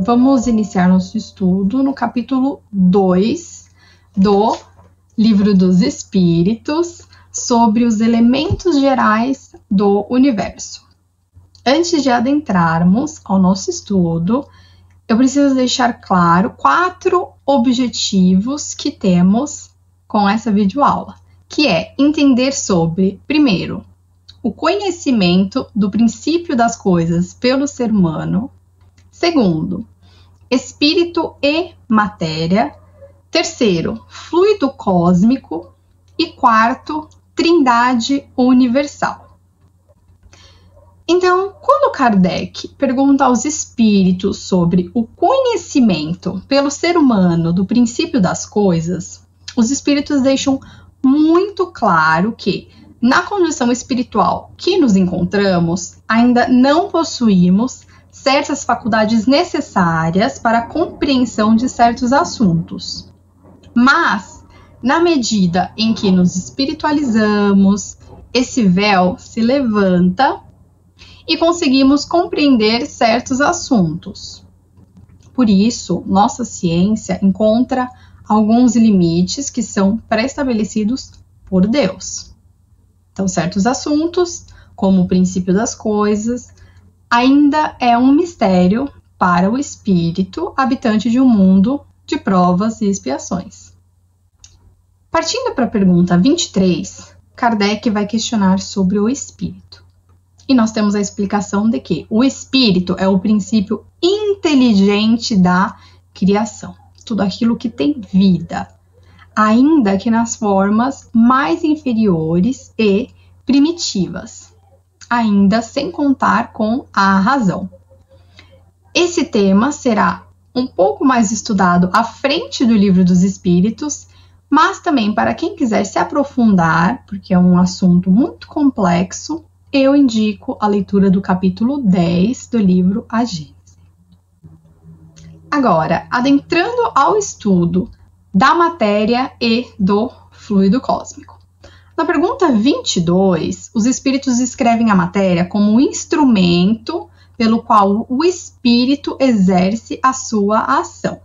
vamos iniciar nosso estudo no capítulo 2 do Livro dos Espíritos, sobre os elementos gerais do universo. Antes de adentrarmos ao nosso estudo, eu preciso deixar claro 4 objetivos que temos com essa videoaula, que é entender sobre, primeiro, o conhecimento do princípio das coisas pelo ser humano. Segundo, espírito e matéria. Terceiro, fluido cósmico. E quarto, trindade universal. Então, quando Kardec pergunta aos espíritos sobre o conhecimento pelo ser humano do princípio das coisas, os espíritos deixam muito claro que, na condição espiritual que nos encontramos, ainda não possuímos certas faculdades necessárias para a compreensão de certos assuntos. Mas, na medida em que nos espiritualizamos, esse véu se levanta e conseguimos compreender certos assuntos. Por isso, nossa ciência encontra alguns limites que são pré-estabelecidos por Deus. Então, certos assuntos, como o princípio das coisas, ainda é um mistério para o espírito habitante de um mundo de provas e expiações. Partindo para a pergunta 23, Kardec vai questionar sobre o espírito. E nós temos a explicação de que o espírito é o princípio inteligente da criação. Tudo aquilo que tem vida, ainda que nas formas mais inferiores e primitivas, ainda sem contar com a razão. Esse tema será um pouco mais estudado à frente do Livro dos Espíritos, mas também para quem quiser se aprofundar, porque é um assunto muito complexo, eu indico a leitura do capítulo 10 do livro A Gênese. Agora, adentrando ao estudo da matéria e do fluido cósmico. Na pergunta 22, os espíritos descrevem a matéria como um instrumento pelo qual o espírito exerce a sua ação.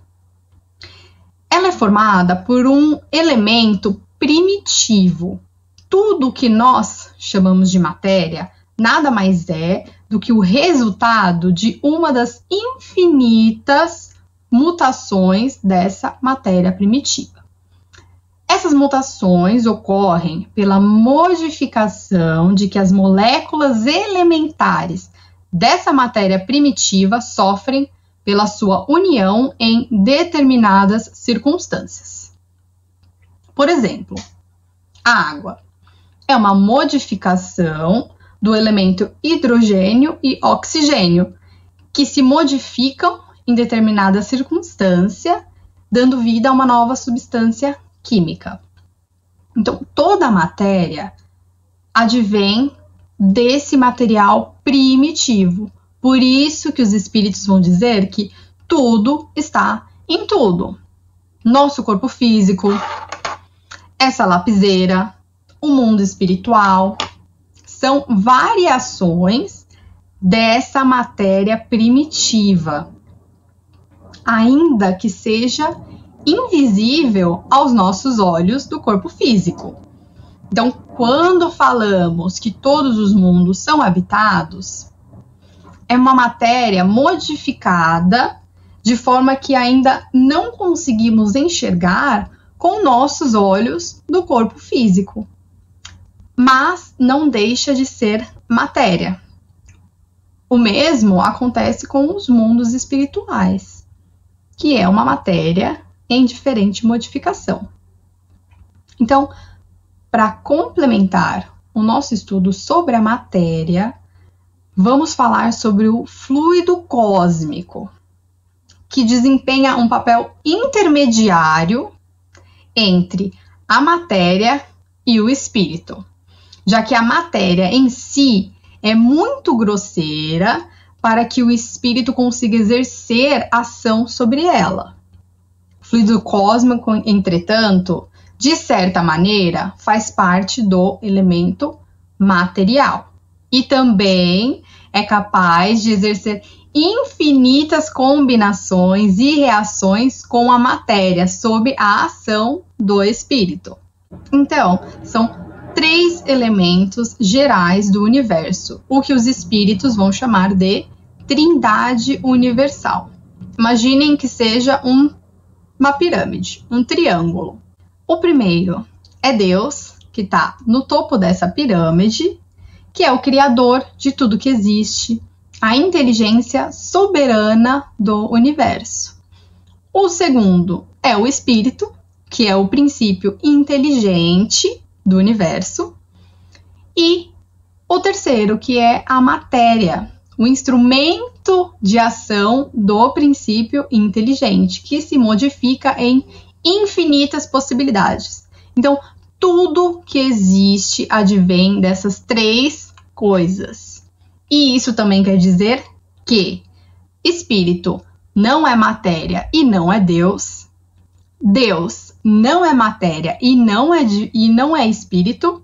Ela é formada por um elemento primitivo. Tudo que nós chamamos de matéria nada mais é do que o resultado de uma das infinitas mutações dessa matéria primitiva. Essas mutações ocorrem pela modificação de que as moléculas elementares dessa matéria primitiva sofrem pela sua união em determinadas circunstâncias. Por exemplo, a água é uma modificação do elemento hidrogênio e oxigênio, que se modificam em determinada circunstância, dando vida a uma nova substância química. Então, toda a matéria advém desse material primitivo. Por isso que os espíritos vão dizer que tudo está em tudo. Nosso corpo físico, essa lapiseira, o mundo espiritual, são variações dessa matéria primitiva, ainda que seja invisível aos nossos olhos do corpo físico. Então, quando falamos que todos os mundos são habitados, é uma matéria modificada de forma que ainda não conseguimos enxergar com nossos olhos do corpo físico. Mas não deixa de ser matéria. O mesmo acontece com os mundos espirituais, que é uma matéria em diferente modificação. Então, para complementar o nosso estudo sobre a matéria, vamos falar sobre o fluido cósmico, que desempenha um papel intermediário entre a matéria e o espírito, já que a matéria em si é muito grosseira para que o espírito consiga exercer ação sobre ela. O fluido cósmico, entretanto, de certa maneira, faz parte do elemento material. E também é capaz de exercer infinitas combinações e reações com a matéria sob a ação do espírito. Então, são 3 elementos gerais do universo, o que os espíritos vão chamar de Trindade Universal. Imaginem que seja uma pirâmide, um triângulo. O primeiro é Deus, que está no topo dessa pirâmide, que é o criador de tudo que existe, a inteligência soberana do universo. O segundo é o espírito, que é o princípio inteligente do universo. E o terceiro, que é a matéria, o instrumento de ação do princípio inteligente, que se modifica em infinitas possibilidades. Então, tudo que existe advém dessas 3 coisas. E isso também quer dizer que espírito não é matéria e não é Deus. Deus não é matéria e não é espírito.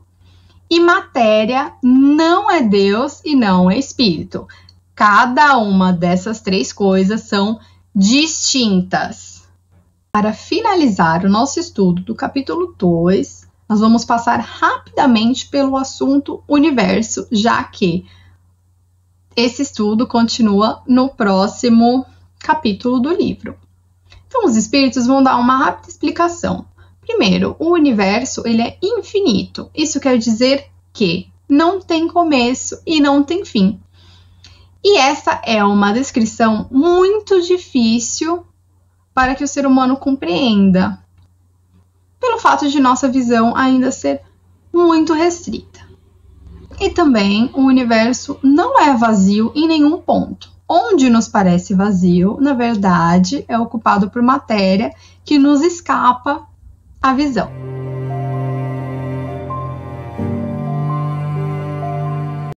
E matéria não é Deus e não é espírito. Cada uma dessas 3 coisas são distintas. Para finalizar o nosso estudo do capítulo 2, nós vamos passar rapidamente pelo assunto universo, já que esse estudo continua no próximo capítulo do livro. Então, os espíritos vão dar uma rápida explicação. Primeiro, o universo ele é infinito. Isso quer dizer que não tem começo e não tem fim. E essa é uma descrição muito difícil para que o ser humano compreenda, pelo fato de nossa visão ainda ser muito restrita. E também o universo não é vazio em nenhum ponto. Onde nos parece vazio, na verdade, é ocupado por matéria que nos escapa à visão.